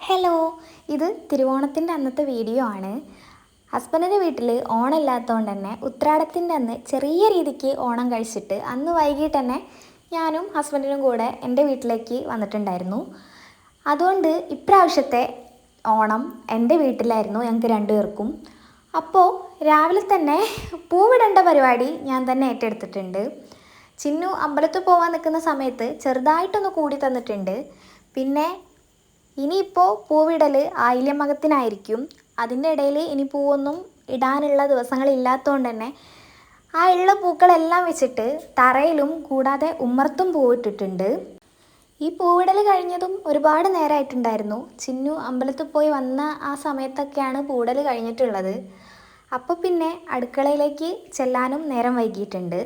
Hello, ഇത് തിരുവോണത്തിൻ്റെ അന്നത്തെ video ആണ്. ഹസ്ബൻഡിൻ്റെ വീട്ടിൽ ഓണം ഇല്ലാത്തതുകൊണ്ട് തന്നെ ഉത്രാടത്തിൻ്റെ അന്ന് ചെറിയ രീതിക്ക് ഓണം കഴിച്ചിട്ട് അന്ന് വൈകിട്ട് തന്നെ ഞാനും ഹസ്ബൻഡിനും കൂടെ എൻ്റെ വീട്ടിലേക്ക് വന്നിട്ടുണ്ടായിരുന്നു. അതുകൊണ്ട് ഇപ്രാവശ്യത്തെ ഓണം എൻ്റെ വീട്ടിലായിരുന്നു ഞങ്ങൾക്ക് രണ്ടുപേർക്കും. അപ്പോൾ രാവിലെ തന്നെ പൂവിടേണ്ട പരിപാടി ഞാൻ തന്നെ ഏറ്റെടുത്തിട്ടുണ്ട്. ചിന്നു അമ്പലത്തിൽ പോകാൻ നിൽക്കുന്ന സമയത്ത് ചെറുതായിട്ടൊന്ന് കൂടി തന്നിട്ടുണ്ട്. പിന്നെ ഇനിയിപ്പോൾ പൂവിടൽ ആയില്യമകത്തിനായിരിക്കും. അതിൻ്റെ ഇടയിൽ ഇനി പൂവൊന്നും ഇടാനുള്ള ദിവസങ്ങളില്ലാത്തതുകൊണ്ട് തന്നെ ആ ഉള്ള പൂക്കളെല്ലാം വെച്ചിട്ട് തറയിലും കൂടാതെ ഉമ്മർത്തും പൂവിട്ടിട്ടുണ്ട്. ഈ പൂവിടൽ കഴിഞ്ഞതും ഒരുപാട് നേരമായിട്ടുണ്ടായിരുന്നു. ചിന്നു അമ്പലത്തിൽ പോയി വന്ന ആ സമയത്തൊക്കെയാണ് പൂവിടൽ കഴിഞ്ഞിട്ടുള്ളത്. അപ്പോൾ പിന്നെ അടുക്കളയിലേക്ക് ചെല്ലാനും നേരം വൈകിയിട്ടുണ്ട്.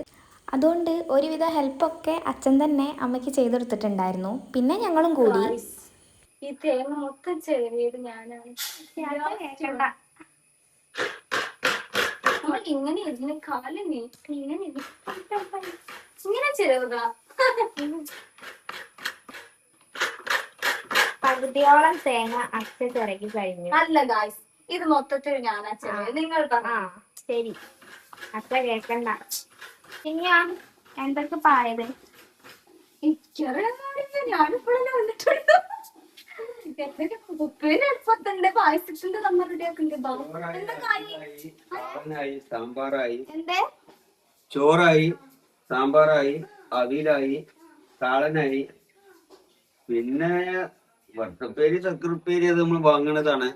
അതുകൊണ്ട് ഒരുവിധ ഹെൽപ്പൊക്കെ അച്ഛൻ തന്നെ അമ്മയ്ക്ക് ചെയ്തെടുത്തിട്ടുണ്ടായിരുന്നു. പിന്നെ ഞങ്ങളും കൂടി. ഈ തേങ്ങ മൊത്തം ചെറിയത് ഞാനാണ്. ഇങ്ങനെ ഇതിന് കാല് നീട്ടി ഇങ്ങനെ ചെറുക പകുതിയോളം തേങ്ങ അച്ഛ ചിറകി കഴിഞ്ഞു. അല്ല ഗായ്സ്, ഇത് മൊത്തത്തിൽ ഞാനാ ചെറിയത്. നിങ്ങൾ ശരി, അത്ര കേക്കണ്ട. ഇനിയാ എന്തൊക്കെ പായത്? ഞാനിപ്പോഴല്ലേ വന്നിട്ടുണ്ട്. സാമ്പാറായി, ചോറായി, സാമ്പാറായി, അവിയലായി, കാളനായി, പിന്നെ വട്ടപ്പേരി ചക്കരപ്പേരി അത് നമ്മൾ വാങ്ങണതാണ്.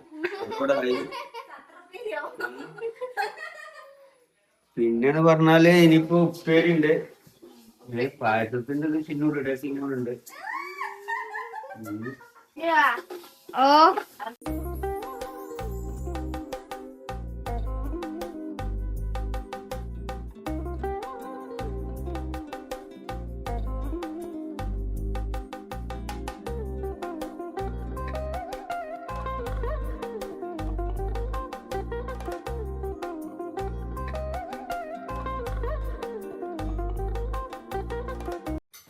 പിന്നെന്ന് പറഞ്ഞാല് ഇനിയിപ്പോ ഉപ്പേരി ഉണ്ട്, പായസത്തിന്റെ ചിന്നൂർ ഉണ്ട്.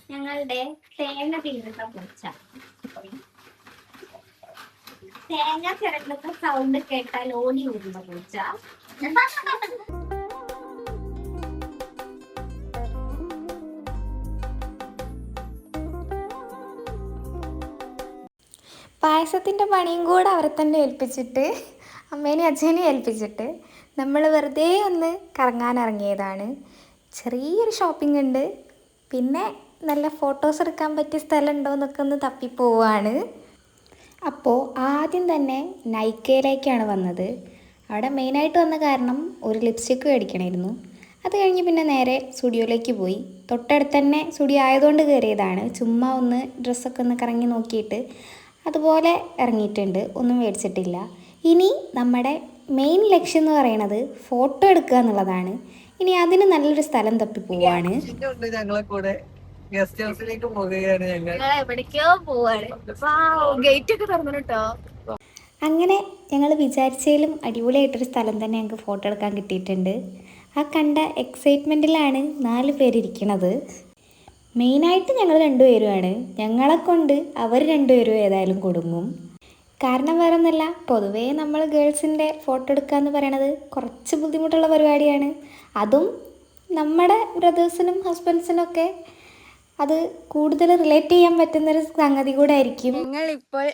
ഞങ്ങളുടെ തേങ്ങ തിരുന്ന പൂച്ച. തേങ്ങ ചിരട്ടുന്ന സൗണ്ട് കേട്ടാൽ ഓടി വരുന്ന പൂച്ച. പായസത്തിൻ്റെ പണിയും കൂടെ അവരെ തന്നെ ഏൽപ്പിച്ചിട്ട്, അമ്മേനെയും അച്ഛനെയും ഏൽപ്പിച്ചിട്ട് നമ്മൾ വെറുതെ ഒന്ന് കറങ്ങാൻ ഇറങ്ങിയതാണ്. ചെറിയൊരു ഷോപ്പിംഗ് ഉണ്ട്, പിന്നെ നല്ല ഫോട്ടോസ് എടുക്കാൻ പറ്റിയ സ്ഥലം ഉണ്ടോ എന്നൊക്കെ ഒന്ന് തപ്പിപ്പോവാണ്. അപ്പോൾ ആദ്യം തന്നെ നൈക്കയിലേക്കാണ് വന്നത്. അവിടെ മെയിനായിട്ട് വന്ന കാരണം ഒരു ലിപ്സ്റ്റിക്ക് മേടിക്കണമായിരുന്നു. അത് കഴിഞ്ഞ് പിന്നെ നേരെ സ്റ്റുഡിയോയിലേക്ക് പോയി. തൊട്ടടുത്ത് തന്നെ സ്റ്റുഡിയോ ആയതുകൊണ്ട് കയറിയതാണ്. ചുമ്മാ ഒന്ന് ഡ്രസ്സൊക്കെ ഒന്ന് കറങ്ങി നോക്കിയിട്ട് അതുപോലെ ഇറങ്ങിയിട്ടുണ്ട്, ഒന്നും മേടിച്ചിട്ടില്ല. ഇനി നമ്മുടെ മെയിൻ ലക്ഷ്യം എന്ന് പറയുന്നത് ഫോട്ടോ എടുക്കുക എന്നുള്ളതാണ്. ഇനി അതിന് നല്ലൊരു സ്ഥലം തപ്പി പോവാണ്. ഞങ്ങളെ കൂടെ ഗസ്റ്റ് ഹൗസിലേക്ക് പോവുകയാണ്. ഞങ്ങൾ എവിടേക്കോ പോവാണ്. ഗേറ്റ് ഒക്കെ തുറന്നിട്ടോ. അങ്ങനെ ഞങ്ങൾ വിചാരിച്ചതിലും അടിപൊളിയായിട്ടൊരു സ്ഥലം തന്നെ ഞങ്ങൾക്ക് ഫോട്ടോ എടുക്കാൻ കിട്ടിയിട്ടുണ്ട്. ആ കണ്ട എക്സൈറ്റ്മെൻറ്റിലാണ് 4 പേരിരിക്കണത്. മെയിനായിട്ട് ഞങ്ങൾ 2 പേരുമാണ്. ഞങ്ങളെ കൊണ്ട് അവർ 2 പേരും ഏതായാലും കൊടുങ്ങും. കാരണം വേറെ ഒന്നുമല്ല, പൊതുവേ നമ്മൾ ഗേൾസിൻ്റെ ഫോട്ടോ എടുക്കുക എന്ന് പറയണത് കുറച്ച് ബുദ്ധിമുട്ടുള്ള പരിപാടിയാണ്. അതും നമ്മുടെ ബ്രദേഴ്സിനും ഹസ്ബൻഡ്സിനൊക്കെ അത് കൂടുതൽ റിലേറ്റ് ചെയ്യാൻ പറ്റുന്നൊരു സംഗതി കൂടെ ആയിരിക്കും. ഞങ്ങളിപ്പോൾ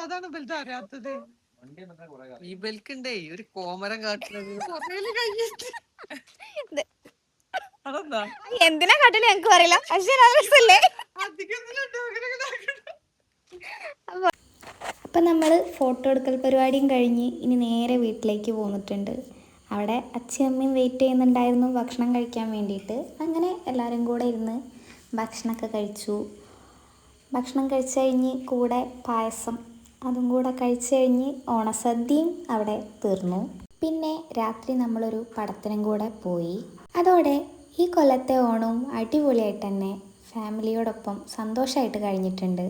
അതാണ് ബെൽറ്റ് അറിയാത്തത്. ഈ ബെൽക്കുണ്ടേ ഒരു കോമരം കാട്ടുന്നത്. എന്തിനാ കാട്ടില് ഞങ്ങക്ക് പറയില്ല, പക്ഷേ രസല്ലേ. അപ്പം നമ്മൾ ഫോട്ടോ എടുക്കൽ പരിപാടിയും കഴിഞ്ഞ് ഇനി നേരെ വീട്ടിലേക്ക് പോന്നിട്ടുണ്ട്. അവിടെ അച്ഛനും അമ്മയും വെയിറ്റ് ചെയ്യുന്നുണ്ടായിരുന്നു ഭക്ഷണം കഴിക്കാൻ വേണ്ടിയിട്ട്. അങ്ങനെ എല്ലാവരും കൂടെ ഇരുന്ന് ഭക്ഷണമൊക്കെ കഴിച്ചു. ഭക്ഷണം കഴിച്ച് കഴിഞ്ഞ് കൂടെ പായസം അതും കൂടെ കഴിച്ച് കഴിഞ്ഞ് ഓണസദ്യയും അവിടെ തീർന്നു. പിന്നെ രാത്രി നമ്മളൊരു പടത്തിനും കൂടെ പോയി. അതോടെ ഈ കൊല്ലത്തെ ഓണവും അടിപൊളിയായിട്ട് തന്നെ ഫാമിലിയോടൊപ്പം സന്തോഷമായിട്ട് കഴിഞ്ഞിട്ടുണ്ട്.